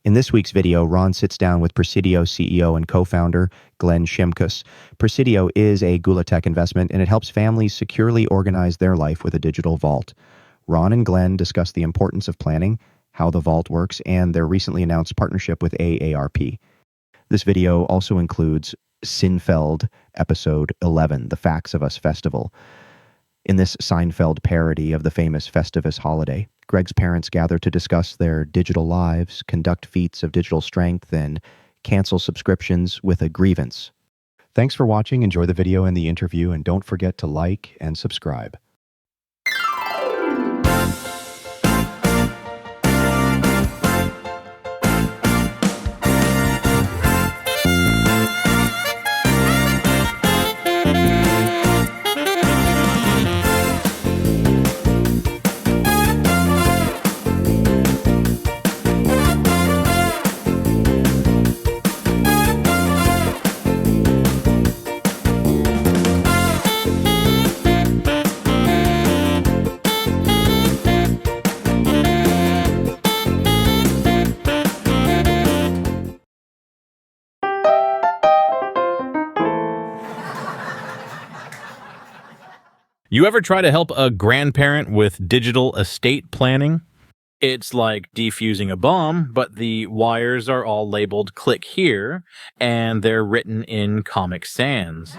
In this week's video, Ron sits down with Prisidio CEO and co-founder Glenn Shimkus. Prisidio is a Gula tech investment, and it helps families securely organize their life with a digital vault. Ron and Glenn discuss the importance of planning, how the vault works, and their recently announced partnership with AARP. This video also includes Cynfeld episode 11, the Facts of Us Festival. In this Seinfeld parody of the famous Festivus holiday, Greg's parents gather to discuss their digital lives, conduct feats of digital strength, and cancel subscriptions with a grievance. Thanks for watching. Enjoy the video and the interview, and don't forget to like and subscribe. You ever try to help a grandparent with digital estate planning? It's like defusing a bomb, but the wires are all labeled "click here," and they're written in Comic Sans.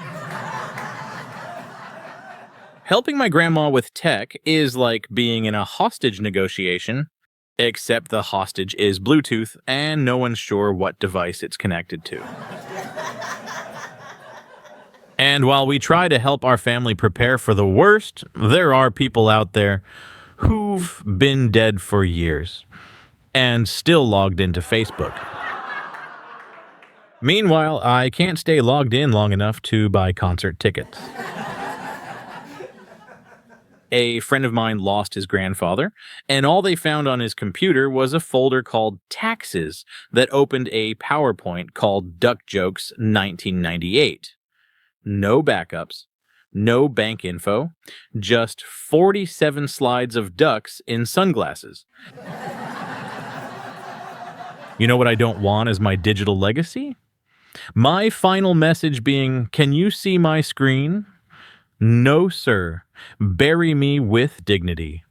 Helping my grandma with tech is like being in a hostage negotiation, except the hostage is Bluetooth, and no one's sure what device it's connected to. And while we try to help our family prepare for the worst, there are people out there who've been dead for years and still logged into Facebook. Meanwhile, I can't stay logged in long enough to buy concert tickets. A friend of mine lost his grandfather, and all they found on his computer was a folder called Taxes that opened a PowerPoint called Duck Jokes 1998. No backups, no bank info, just 47 slides of ducks in sunglasses. You know what I don't want as my digital legacy? My final message being, "Can you see my screen?" No, sir. Bury me with dignity.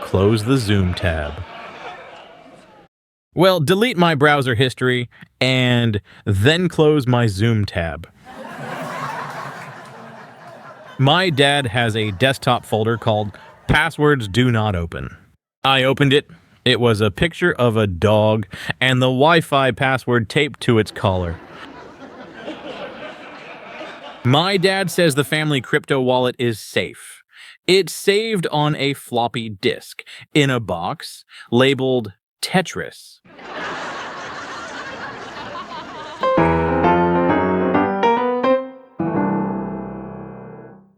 Close the Zoom tab. Well, delete my browser history and then close my Zoom tab. My dad has a desktop folder called Passwords Do Not Open. I opened it. It was a picture of a dog and the Wi-Fi password taped to its collar. My dad says the family crypto wallet is safe. It's saved on a floppy disk in a box labeled Tetris.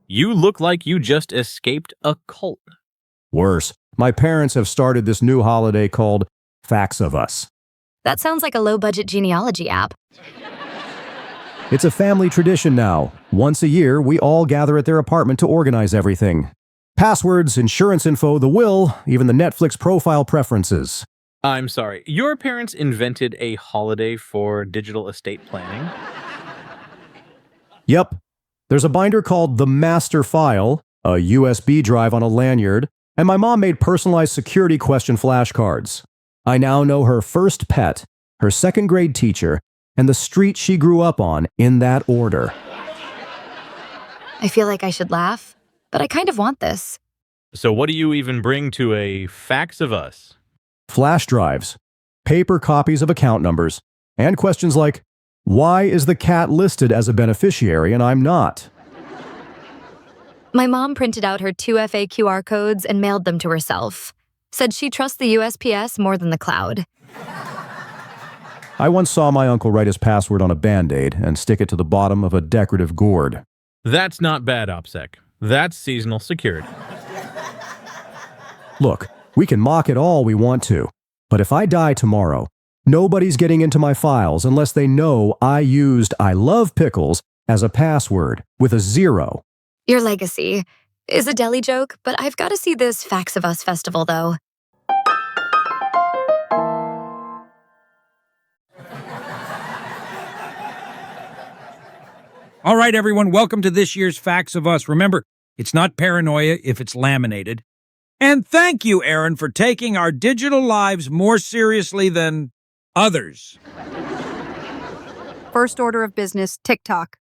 You look like you just escaped a cult. Worse, my parents have started this new holiday called Facts of Us. That sounds like a low-budget genealogy app. It's a family tradition now. Once a year, we all gather at their apartment to organize everything. Passwords, insurance info, the will, even the Netflix profile preferences. I'm sorry, your parents invented a holiday for digital estate planning? Yep. There's a binder called the Master File, a USB drive on a lanyard, and my mom made personalized security question flashcards. I now know her first pet, her second grade teacher, and the street she grew up on in that order. I feel like I should laugh, but I kind of want this. So what do you even bring to a Facts of Us? Flash drives, paper copies of account numbers, and questions like, why is the cat listed as a beneficiary and I'm not? My mom printed out her 2FA QR codes and mailed them to herself. Said she trusts the USPS more than the cloud. I once saw my uncle write his password on a Band-Aid and stick it to the bottom of a decorative gourd. That's not bad, OPSEC. That's seasonal security. Look, we can mock it all we want to, but if I die tomorrow, nobody's getting into my files unless they know I used "I love pickles" as a password with a 0. Your legacy is a deli joke, but I've got to see this Facts of Us festival, though. All right, everyone, welcome to this year's Facts of Us. Remember, it's not paranoia if it's laminated. And thank you, Aaron, for taking our digital lives more seriously than others. First order of business, TikTok.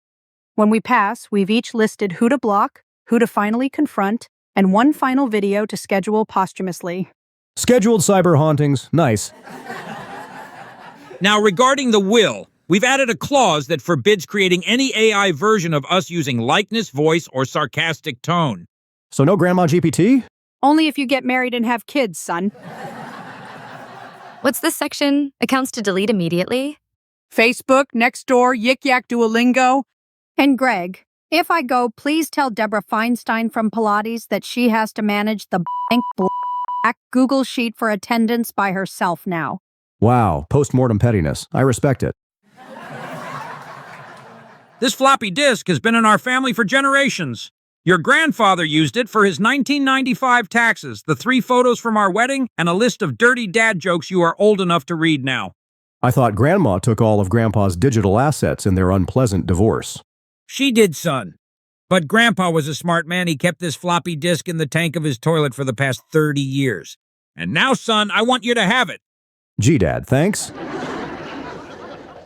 When we pass, we've each listed who to block, who to finally confront, and one final video to schedule posthumously. Scheduled cyber hauntings. Nice. Now, regarding the will, we've added a clause that forbids creating any AI version of us using likeness, voice, or sarcastic tone. So no Grandma GPT? Only if you get married and have kids, son. What's this section? Accounts to delete immediately? Facebook, Nextdoor, Yik Yak Duolingo. And Greg, if I go, please tell Deborah Feinstein from Pilates that she has to manage the black Google Sheet for attendance by herself now. Wow, post-mortem pettiness. I respect it. This floppy disk has been in our family for generations. Your grandfather used it for his 1995 taxes, the 3 photos from our wedding, and a list of dirty dad jokes you are old enough to read now. I thought Grandma took all of Grandpa's digital assets in their unpleasant divorce. She did, son. But Grandpa was a smart man. He kept this floppy disk in the tank of his toilet for the past 30 years. And now, son, I want you to have it. Gee, Dad, thanks.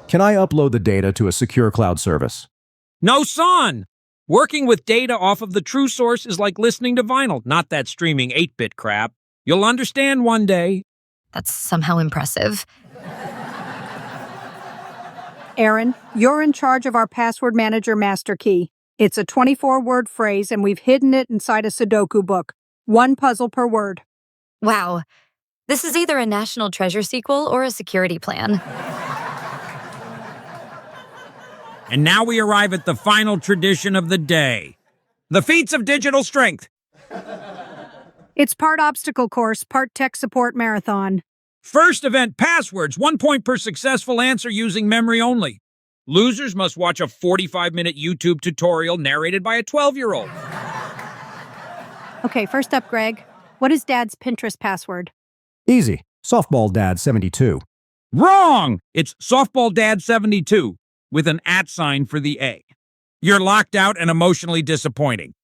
Can I upload the data to a secure cloud service? No, son! Working with data off of the true source is like listening to vinyl, not that streaming 8-bit crap. You'll understand one day. That's somehow impressive. Aaron, you're in charge of our password manager master key. It's a 24-word phrase, and we've hidden it inside a Sudoku book. 1 puzzle per word. Wow. This is either a national treasure sequel or a security plan. And now we arrive at the final tradition of the day. The Feats of Digital Strength. It's part obstacle course, part tech support marathon. First event, passwords. 1 point per successful answer using memory only. Losers must watch a 45-minute YouTube tutorial narrated by a 12-year-old. Okay, first up, Greg. What is Dad's Pinterest password? Easy. Softball Dad 72. Wrong! It's Softball Dad 72 with an @ for the A. You're locked out and emotionally disappointing.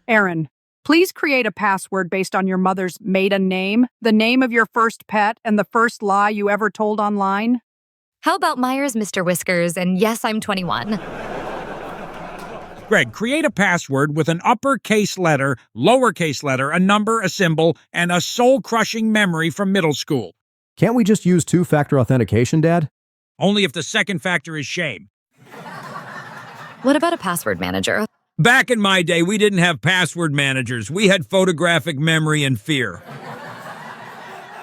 Aaron, please create a password based on your mother's maiden name, the name of your first pet, and the first lie you ever told online. How about Myers, Mr. Whiskers, and yes, I'm 21? Greg, create a password with an uppercase letter, lowercase letter, a number, a symbol, and a soul-crushing memory from middle school. Can't we just use 2-factor authentication, Dad? Only if the second factor is shame. What about a password manager? Back in my day, we didn't have password managers. We had photographic memory and fear.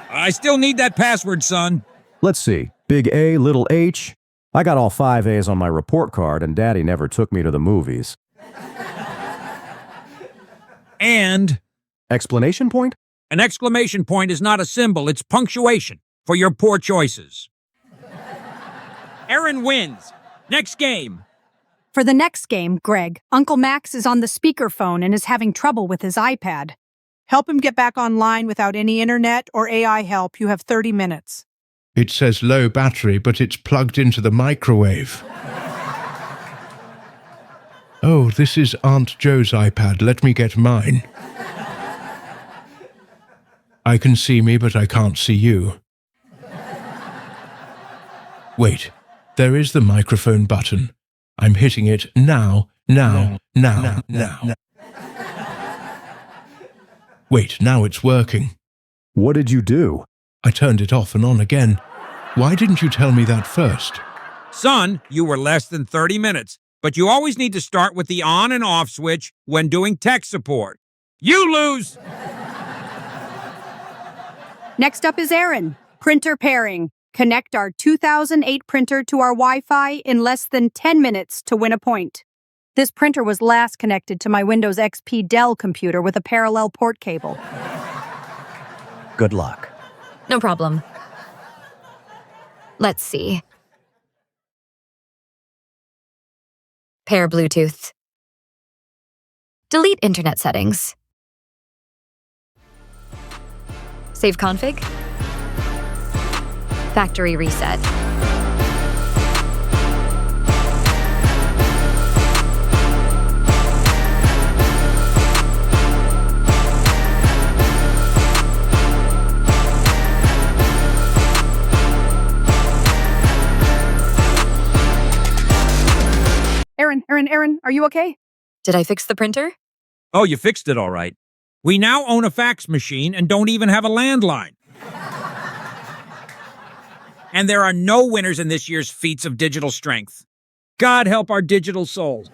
I still need that password, son. Let's see. Big A, little H. I got all 5 A's on my report card, and Daddy never took me to the movies. And Explanation point? an exclamation point is not a symbol, it's punctuation for your poor choices. Aaron wins. Next game. For the next game, Greg, Uncle Max is on the speakerphone and is having trouble with his iPad. Help him get back online without any internet or AI help. You have 30 minutes. It says low battery, but it's plugged into the microwave. Oh, this is Aunt Jo's iPad. Let me get mine. I can see me, but I can't see you. Wait, there is the microphone button. I'm hitting it now. Wait, now it's working. What did you do? I turned it off and on again. Why didn't you tell me that first? Son, you were less than 30 minutes, but you always need to start with the on and off switch when doing tech support. You lose! Next up is Aaron. Printer pairing. Connect our 2008 printer to our Wi-Fi in less than 10 minutes to win a point. This printer was last connected to my Windows XP Dell computer with a parallel port cable. Good luck. No problem. Let's see. Pair Bluetooth. Delete internet settings. Save config. Factory reset. Aaron, are you okay? Did I fix the printer? Oh, you fixed it all right. We now own a fax machine and don't even have a landline. And there are no winners in this year's Feats of Digital Strength. God help our digital souls.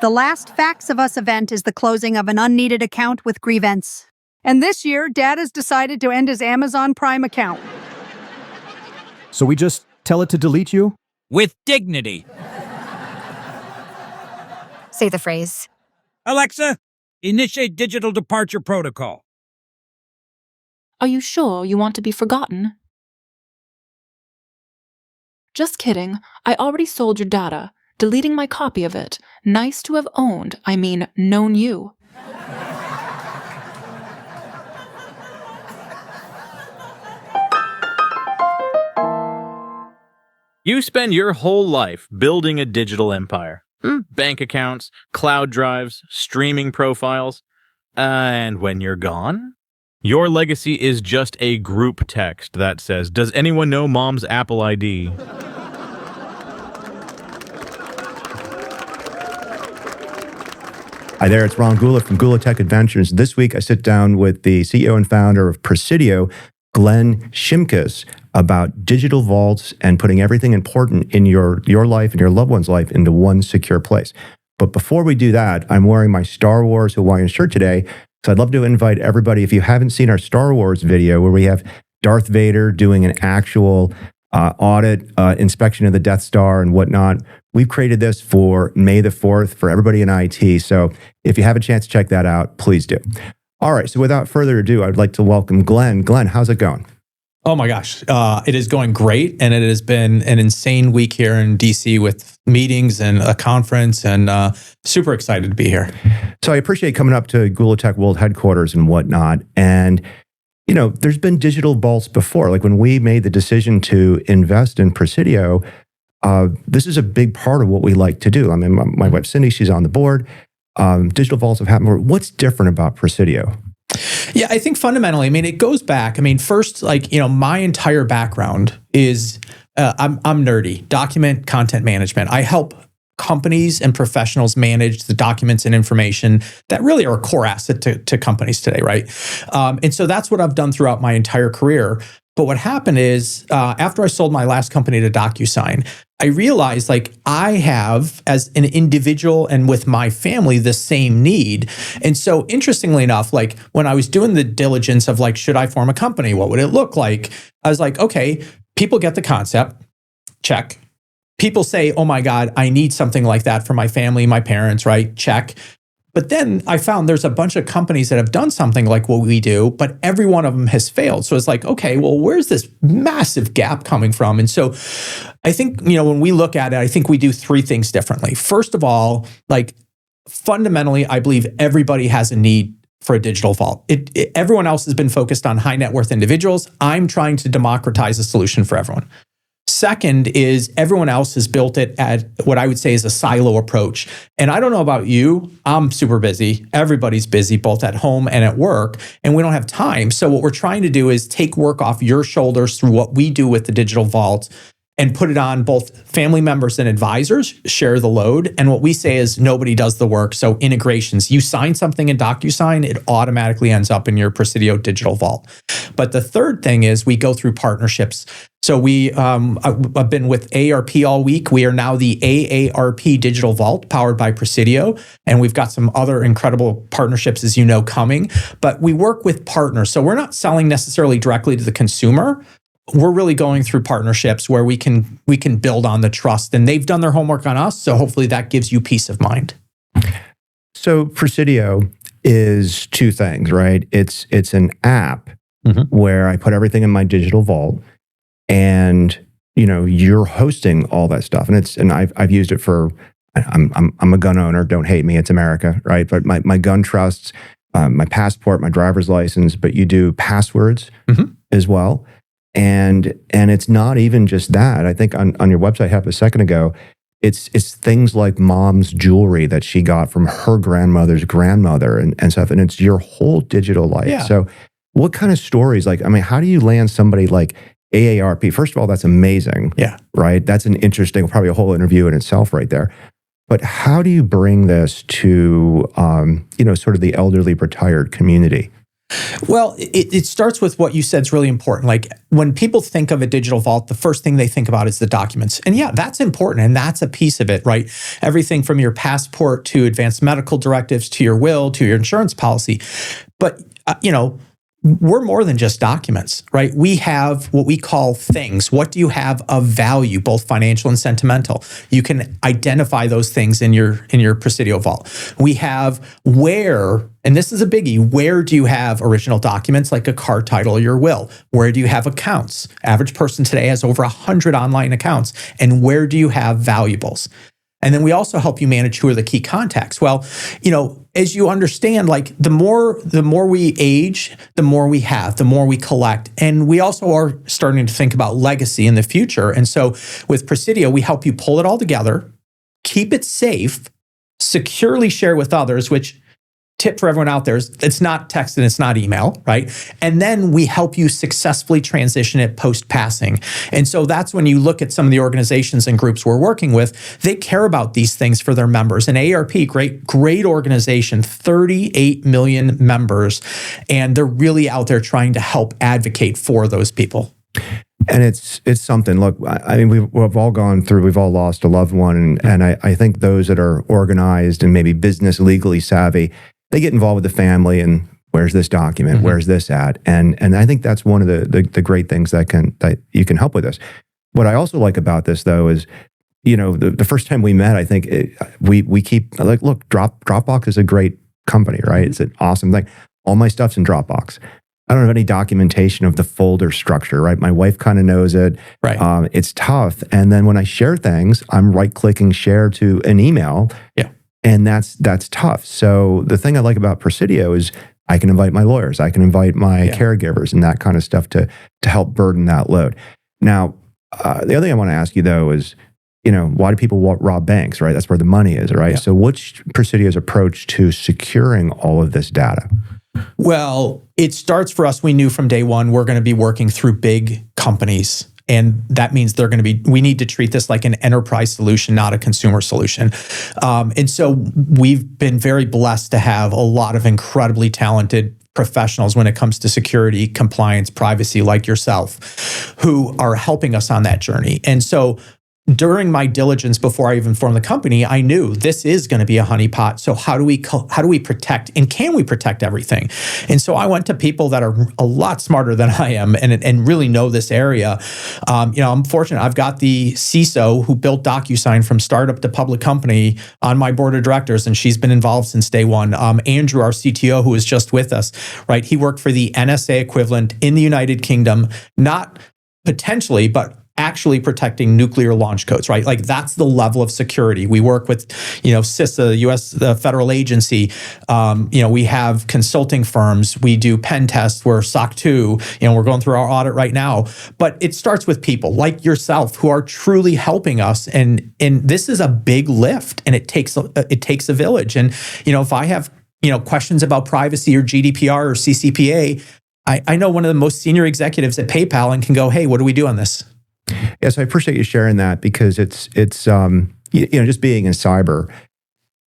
The last Facts of Us event is the closing of an unneeded account with grievance. And this year, Dad has decided to end his Amazon Prime account. So we just tell it to delete you? With dignity. Say the phrase. Alexa, initiate digital departure protocol. Are you sure you want to be forgotten? Just kidding. I already sold your data, deleting my copy of it. Nice to have known you. You spend your whole life building a digital empire. Bank accounts, cloud drives, streaming profiles. And when you're gone, your legacy is just a group text that says, "Does anyone know Mom's Apple ID?" Hi there, it's Ron Gula from Gula Tech Adventures. This week I sit down with the CEO and founder of Prisidio, Glenn Shimkus, about digital vaults and putting everything important in your life and your loved one's life into one secure place. But before we do that, I'm wearing my Star Wars Hawaiian shirt today. So I'd love to invite everybody, if you haven't seen our Star Wars video where we have Darth Vader doing an actual audit, inspection of the Death Star and whatnot, we've created this for May the 4th for everybody in IT. So if you have a chance to check that out, please do. All right, so without further ado, I'd like to welcome Glenn. Glenn, how's it going? Oh my gosh, it is going great. And it has been an insane week here in DC with meetings and a conference, and super excited to be here. So I appreciate coming up to Gula Tech World Headquarters and whatnot. And, you know, there's been digital vaults before. Like when we made the decision to invest in Prisidio, this is a big part of what we like to do. I mean, my wife, Cindy, she's on the board. Digital vaults have happened. What's different about Prisidio? Yeah, I think fundamentally, it goes back. First, my entire background is, I'm nerdy, document content management. I help companies and professionals manage the documents and information that really are a core asset to companies today, right? And so that's what I've done throughout my entire career. But what happened is, after I sold my last company to DocuSign, I realized I have, as an individual and with my family, the same need. And so interestingly enough, when I was doing the diligence of should I form a company? What would it look like? I was like, okay, people get the concept, check. People say, oh my God, I need something like that for my family, my parents, right? Check. But then I found there's a bunch of companies that have done something like what we do, but every one of them has failed. So it's like, okay, well, where's this massive gap coming from? And so I think, when we look at it, I think we do three things differently. First of all, fundamentally, I believe everybody has a need for a digital vault. Everyone else has been focused on high net worth individuals. I'm trying to democratize a solution for everyone. Second is everyone else has built it at what I would say is a silo approach. And I don't know about you, I'm super busy. Everybody's busy, both at home and at work, and we don't have time. So what we're trying to do is take work off your shoulders through what we do with the digital vault and put it on both family members and advisors, share the load. And what we say is nobody does the work. So integrations, you sign something in DocuSign, it automatically ends up in your Prisidio digital vault. But the third thing is we go through partnerships. So I've been with AARP all week. We are now the AARP Digital Vault powered by Prisidio. And we've got some other incredible partnerships, as you know, coming. But we work with partners. So we're not selling necessarily directly to the consumer. We're really going through partnerships where we can build on the trust. And they've done their homework on us. So hopefully that gives you peace of mind. So Prisidio is two things, right? It's an app where I put everything in my digital vault, and you're hosting all that stuff. And I've used it for, I'm a gun owner, don't hate me, it's America, right? But my gun trusts, my passport, my driver's license, but you do passwords as well. And it's not even just that. I think on your website half a second ago, it's things like mom's jewelry that she got from her grandmother's grandmother and stuff. And it's your whole digital life. Yeah. So what kind of stories, how do you land somebody like AARP. First of all, that's amazing. Yeah. Right? That's an interesting, probably a whole interview in itself right there. But how do you bring this to, sort of the elderly retired community? Well, it starts with what you said is really important. Like when people think of a digital vault, the first thing they think about is the documents. And yeah, that's important. And that's a piece of it, right? Everything from your passport to advanced medical directives to your will to your insurance policy. But, we're more than just documents, right? We have what we call things. What do you have of value, both financial and sentimental? You can identify those things in your Prisidio vault. We have where, and this is a biggie, where do you have original documents like a car title or your will? Where do you have accounts? Average person today has over 100 online accounts. And where do you have valuables? And then we also help you manage who are the key contacts. Well, as you understand, like the more we age, the more we have, the more we collect. And we also are starting to think about legacy in the future. And so with Prisidio, we help you pull it all together, keep it safe, securely share with others, which tip for everyone out there is it's not text and it's not email, right? And then we help you successfully transition it post-passing. And so that's when you look at some of the organizations and groups we're working with, they care about these things for their members. And AARP, great organization, 38 million members, and they're really out there trying to help advocate for those people. And it's something. Look, I mean, we've all gone through, we've all lost a loved one. And I think those that are organized and maybe business legally savvy, they get involved with the family and where's this document? Mm-hmm. Where's this at? And I think that's one of the great things that you can help with this. What I also like about this though is, the first time we met, I think we keep like, look, Dropbox is a great company, right? It's an awesome thing. All my stuff's in Dropbox. I don't have any documentation of the folder structure, right? My wife kind of knows it. Right. It's tough. And then when I share things, I'm right-clicking share to an email. Yeah. And that's tough. So the thing I like about Prisidio is I can invite my lawyers, I can invite my caregivers and that kind of stuff to help burden that load. Now, the other thing I want to ask you though is, why do people rob banks, right? That's where the money is, right? Yeah. So what's Prisidio's approach to securing all of this data? Well, it starts for us. We knew from day one, we're going to be working through big companies. And that means we need to treat this like an enterprise solution, not a consumer solution. And so we've been very blessed to have a lot of incredibly talented professionals when it comes to security, compliance, privacy, like yourself, who are helping us on that journey. And so during my diligence before I even formed the company, I knew this is going to be a honeypot. So how do we protect, and can we protect everything? And so I went to people that are a lot smarter than I am and really know this area. I'm fortunate. I've got the CISO who built DocuSign from startup to public company on my board of directors, and she's been involved since day one. Andrew, our CTO, who is just with us, right? He worked for the NSA equivalent in the United Kingdom, not potentially, but actually protecting nuclear launch codes, right? Like that's the level of security. We work with, CISA, U.S. federal agency. We have consulting firms. We do pen tests. We're SOC 2. We're going through our audit right now. But it starts with people like yourself who are truly helping us. And this is a big lift, and it takes a village. And if I have questions about privacy or GDPR or CCPA, I know one of the most senior executives at PayPal and can go, hey, what do we do on this? Yes, I appreciate you sharing that because it's just being in cyber,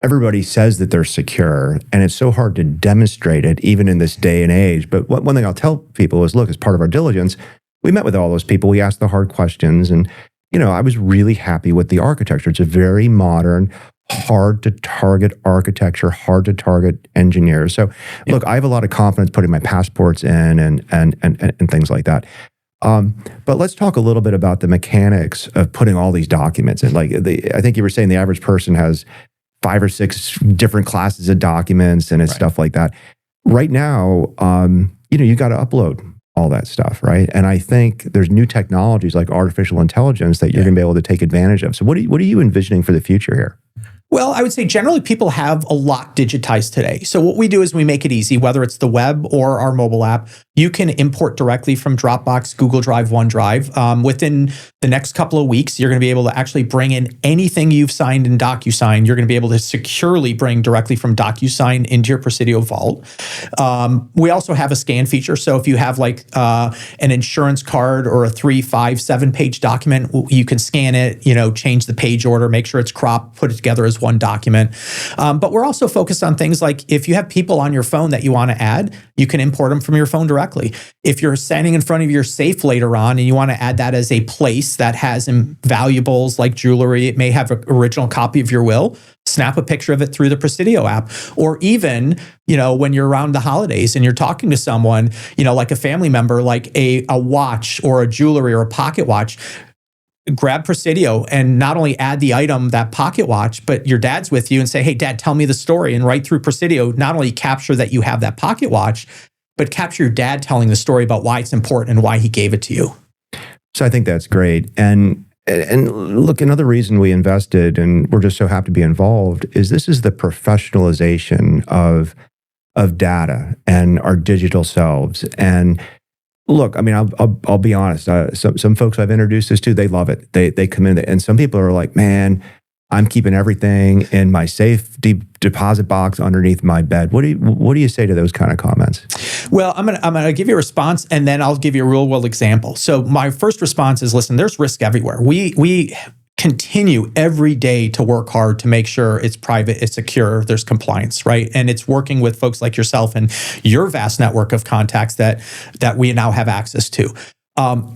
everybody says that they're secure, and it's so hard to demonstrate it even in this day and age. But one thing I'll tell people is, look, as part of our diligence, we met with all those people, we asked the hard questions, and I was really happy with the architecture. It's a very modern, hard to target architecture, hard to target engineers. So look, I have a lot of confidence putting my passports in and things like that. But let's talk a little bit about the mechanics of putting all these documents in. Like I think you were saying the average person has 5 or 6 different classes of documents and it's stuff like that. Right now, you got to upload all that stuff, right? And I think there's new technologies like artificial intelligence that you're going to be able to take advantage of. So what are you envisioning for the future here? Well, I would say generally people have a lot digitized today. So what we do is we make it easy, whether it's the web or our mobile app. You can import directly from Dropbox, Google Drive, OneDrive. Within the next couple of weeks, you're going to be able to actually bring in anything you've signed in DocuSign. You're going to be able to securely bring directly from DocuSign into your Prisidio vault. We also have a scan feature. So if you have like an insurance card or a 3, 5, 7-page document, you can scan it, change the page order, make sure it's cropped, put it together as one document. But we're also focused on things like if you have people on your phone that you want to add, you can import them from your phone directly. If you're standing in front of your safe later on and you want to add that as a place that has valuables like jewelry, it may have an original copy of your will, snap a picture of it through the Prisidio app. Or even, when you're around the holidays and you're talking to someone, like a family member, like a watch or a jewelry or a pocket watch, grab Prisidio and not only add the item, that pocket watch, but your dad's with you and say, hey, Dad, tell me the story. And right through Prisidio, not only capture that you have that pocket watch, but capture your dad telling the story about why it's important and why he gave it to you. So I think that's great. And look, another reason we invested and we're just so happy to be involved is this is the professionalization of data and our digital selves. And look, I mean, I'll be honest. Some folks I've introduced this to, they love it. They come in, and some people are like, "Man, I'm keeping everything in my safe deposit box underneath my bed." What do you say to those kind of comments? Well, I'm gonna give you a response, and then I'll give you a real world example. So my first response is, listen, there's risk everywhere. We continue every day to work hard to make sure it's private, it's secure, there's compliance, right? And it's working with folks like yourself and your vast network of contacts that we now have access to.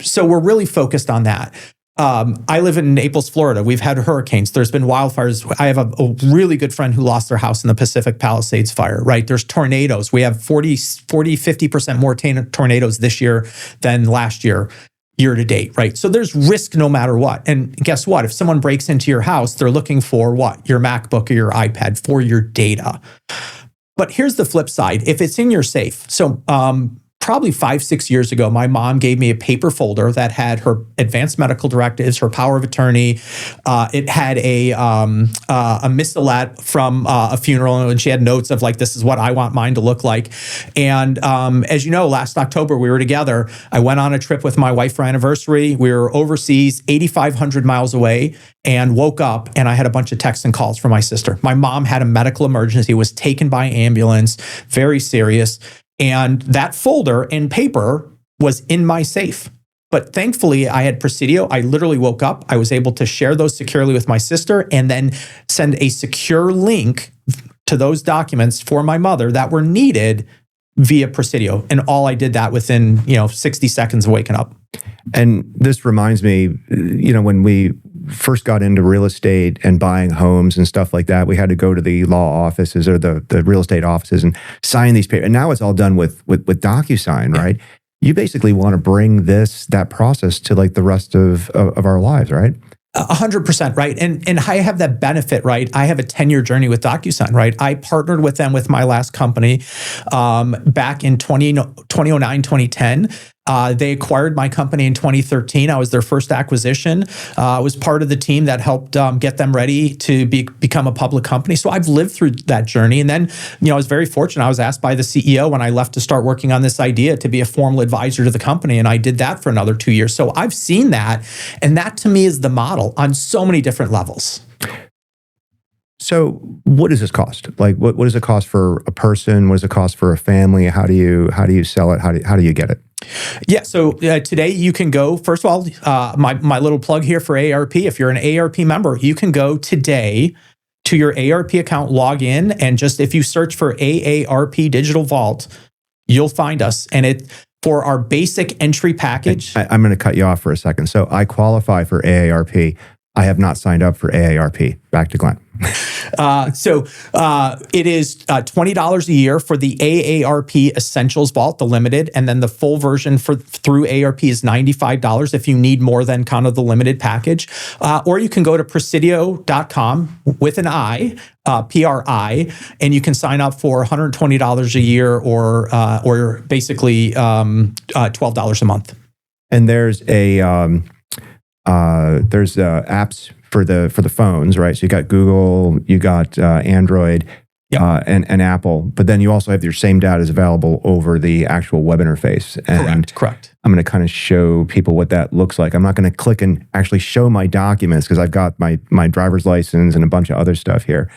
So we're really focused on that. I live in Naples, Florida. We've had hurricanes. There's been wildfires. I have a really good friend who lost their house in the Pacific Palisades fire, right? There's tornadoes. We have 50% more tornadoes this year than last year to date, right? So there's risk no matter what. And guess what? If someone breaks into your house, they're looking for what? Your MacBook or your iPad for your data. But here's the flip side. If it's in your safe, so probably 5-6 years ago, my mom gave me a paper folder that had her advanced medical directives, her power of attorney. It had a missalette from a funeral, and she had notes of like, this is what I want mine to look like. And as you know, last October, we were together. I went on a trip with my wife for anniversary. We were overseas, 8,500 miles away, and woke up and I had a bunch of texts and calls from my sister. My mom had a medical emergency, was taken by ambulance, very serious. And that folder in paper was in my safe. But thankfully, I had Prisidio. I literally woke up. I was able to share those securely with my sister and then send a secure link to those documents for my mother that were needed via Prisidio. And all I did that within 60 seconds of waking up. And this reminds me, when we first got into real estate and buying homes and stuff like that, we had to go to the law offices or the real estate offices and sign these papers. And now it's all done with DocuSign, right? You basically want to bring that process to like the rest of our lives, right? 100%, right? And I have that benefit, right? I have a 10-year journey with DocuSign, right? I partnered with them with my last company back in 2009, 2010. They acquired my company in 2013. I was their first acquisition. I was part of the team that helped get them ready to become a public company. So I've lived through that journey. And then, I was very fortunate. I was asked by the CEO when I left to start working on this idea to be a formal advisor to the company. And I did that for another 2 years. So I've seen that. And that to me is the model on so many different levels. So what does this cost? Like, what does it cost for a person? What does it cost for a family? How do you sell it? How do you get it? Yeah, so today you can go, first of all, my little plug here for AARP. If you're an AARP member, you can go today to your AARP account, log in, and just if you search for AARP Digital Vault, you'll find us. And for our basic entry package. I'm going to cut you off for a second. So I qualify for AARP. I have not signed up for AARP. Back to Glenn. So it is $20 a year for the AARP Essentials Vault, the limited, and then the full version through AARP is $95 if you need more than kind of the limited package. Or you can go to Prisidio.com with an I, PRI, and you can sign up for $120 a year or basically $12 a month. And there's apps for the phones, right? So you got Google, you got Android, and Apple, but then you also have your same data is available over the actual web interface. And Correct. I'm going to kind of show people what that looks like. I'm not going to click and actually show my documents because I've got my driver's license and a bunch of other stuff here.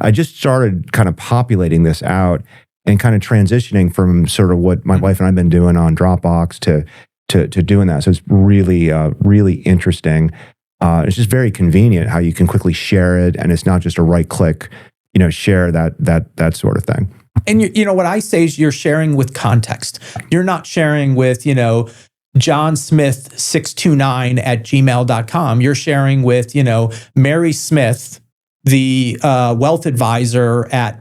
I just started kind of populating this out and kind of transitioning from sort of what my wife and I've been doing on Dropbox to doing that. So it's really, really interesting. It's just very convenient how you can quickly share it, and it's not just a right click, share that sort of thing. And you know what I say is you're sharing with context. You're not sharing with, John Smith 629 at gmail.com. You're sharing with, Mary Smith, the wealth advisor at,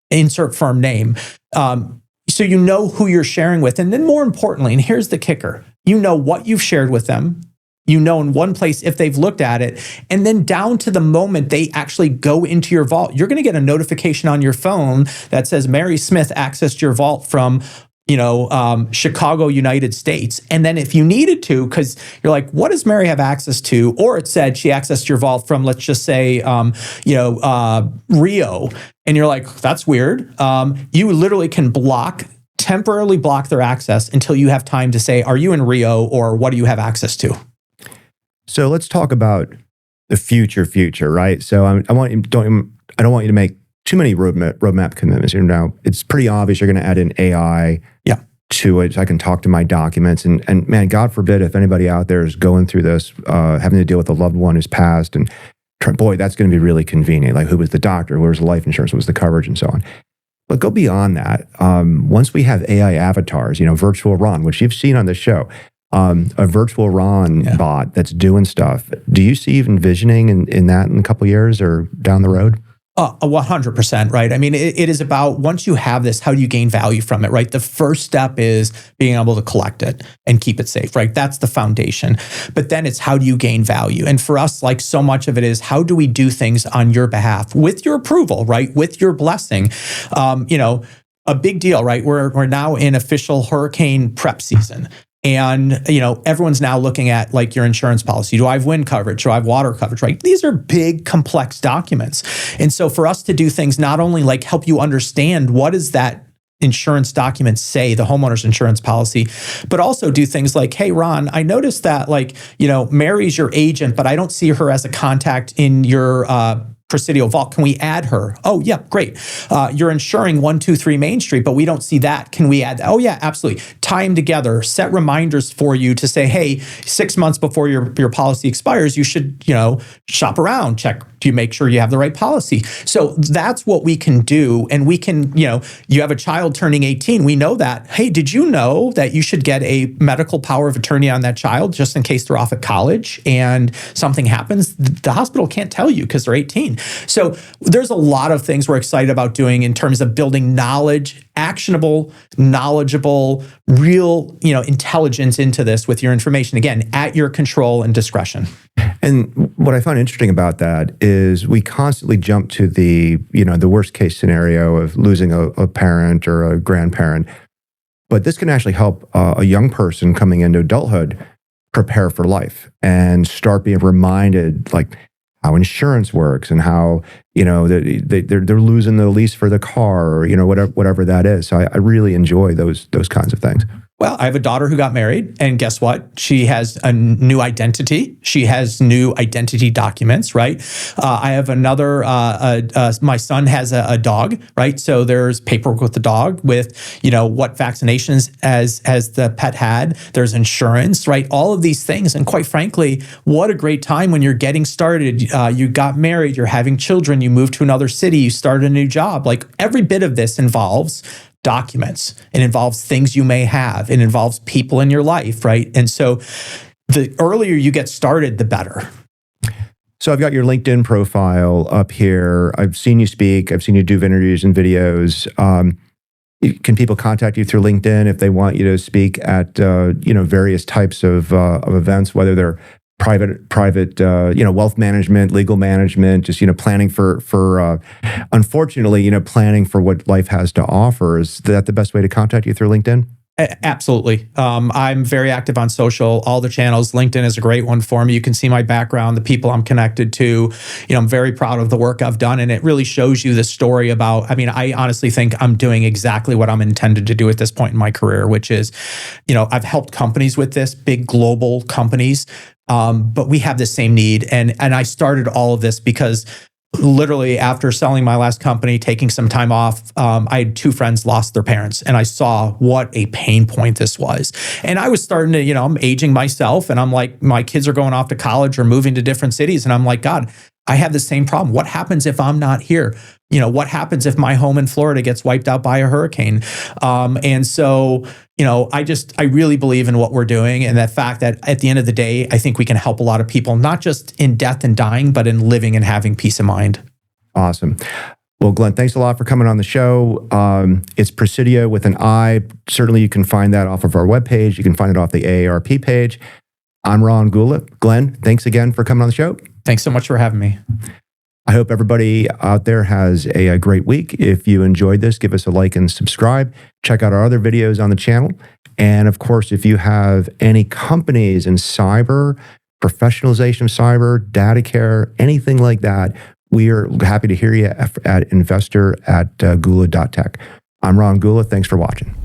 insert firm name. So you know who you're sharing with. And then more importantly, and here's the kicker, you know what you've shared with them. You know in one place if they've looked at it, and then down to the moment they actually go into your vault, you're going to get a notification on your phone that says Mary Smith accessed your vault from, Chicago, United States. And then if you needed to, because you're like, what does Mary have access to? Or it said she accessed your vault from, let's just say, Rio. And you're like, that's weird. You literally can temporarily block their access until you have time to say, are you in Rio, or what do you have access to? So let's talk about the future, right? So I don't want you to make too many roadmap commitments. It's pretty obvious you're going to add in AI to it. So I can talk to my documents, and man, God forbid if anybody out there is going through this, having to deal with a loved one who's passed, and boy, that's going to be really convenient. Like, who was the doctor? Where was the life insurance? What was the coverage, and so on. But go beyond that. Once we have AI avatars, virtual Ron, which you've seen on the show. A virtual Ron bot that's doing stuff. Do you see even envisioning in that in a couple of years or down the road? 100%, right? I mean, it is about, once you have this, how do you gain value from it, right? The first step is being able to collect it and keep it safe, right? That's the foundation. But then it's how do you gain value? And for us, like, so much of it is how do we do things on your behalf with your approval, right? With your blessing. A big deal, right? We're now in official hurricane prep season. And, everyone's now looking at, like, your insurance policy. Do I have wind coverage? Do I have water coverage, right? These are big, complex documents. And so for us to do things, not only like help you understand what does that insurance document say, the homeowner's insurance policy, but also do things like, hey, Ron, I noticed that, like, Mary's your agent, but I don't see her as a contact in your Prisidio vault. Can we add her? Oh, yeah, great. You're insuring 123 Main Street, but we don't see that. Can we add that? Oh, yeah, absolutely. Tie them together, set reminders for you to say, hey, 6 months before your policy expires, you should, shop around, check. Do you make sure you have the right policy? So that's what we can do. And we can, you have a child turning 18. We know that. Hey, did you know that you should get a medical power of attorney on that child just in case they're off at college and something happens? The hospital can't tell you because they're 18. So there's a lot of things we're excited about doing in terms of building knowledge, actionable, knowledgeable, real, intelligence into this with your information, again, at your control and discretion. And what I find interesting about that is we constantly jump to the worst case scenario of losing a parent or a grandparent. But this can actually help a young person coming into adulthood prepare for life and start being reminded, like, how insurance works and how, they're losing the lease for the car, or, whatever that is. So I really enjoy those kinds of things. Well, I have a daughter who got married, and guess what? She has a new identity. She has new identity documents, right? I have another, my son has a dog, right? So there's paperwork with the dog with, what vaccinations has the pet had. There's insurance, right? All of these things. And quite frankly, what a great time when you're getting started. You got married, you're having children, you moved to another city, you started a new job. Like, every bit of this involves documents. It involves things you may have. It involves people in your life, right? And so the earlier you get started, the better. So I've got your LinkedIn profile up here. I've seen you speak. I've seen you do interviews and videos. Can people contact you through LinkedIn if they want you to speak at various types of events, whether they're private, wealth management, legal management, just, planning for unfortunately, planning for what life has to offer? Is that the best way to contact you through LinkedIn? Absolutely. I'm very active on social, all the channels. LinkedIn is a great one for me. You can see my background, the people I'm connected to. You know, I'm very proud of the work I've done, and it really shows you the story about, I mean, I honestly think I'm doing exactly what I'm intended to do at this point in my career, which is, you know, I've helped companies with this, big global companies, but we have the same need. And I started all of this because literally after selling my last company, taking some time off, I had 2 friends lost their parents, and I saw what a pain point this was. And I was starting to, you know, I'm aging myself, and I'm like, my kids are going off to college or moving to different cities. And I'm like, God, I have the same problem. What happens if I'm not here? You know, what happens if my home in Florida gets wiped out by a hurricane? And so, you know, I really believe in what we're doing, and that fact that at the end of the day, I think we can help a lot of people, not just in death and dying, but in living and having peace of mind. Awesome. Well, Glenn, thanks a lot for coming on the show. It's Prisidio with an I. Certainly you can find that off of our webpage. You can find it off the AARP page. I'm Ron Gula. Glenn, thanks again for coming on the show. Thanks so much for having me. I hope everybody out there has a great week. If you enjoyed this, give us a like and subscribe. Check out our other videos on the channel. And of course, if you have any companies in cyber, professionalization of cyber, data care, anything like that, we are happy to hear you at investor@gula.tech. I'm Ron Gula. Thanks for watching.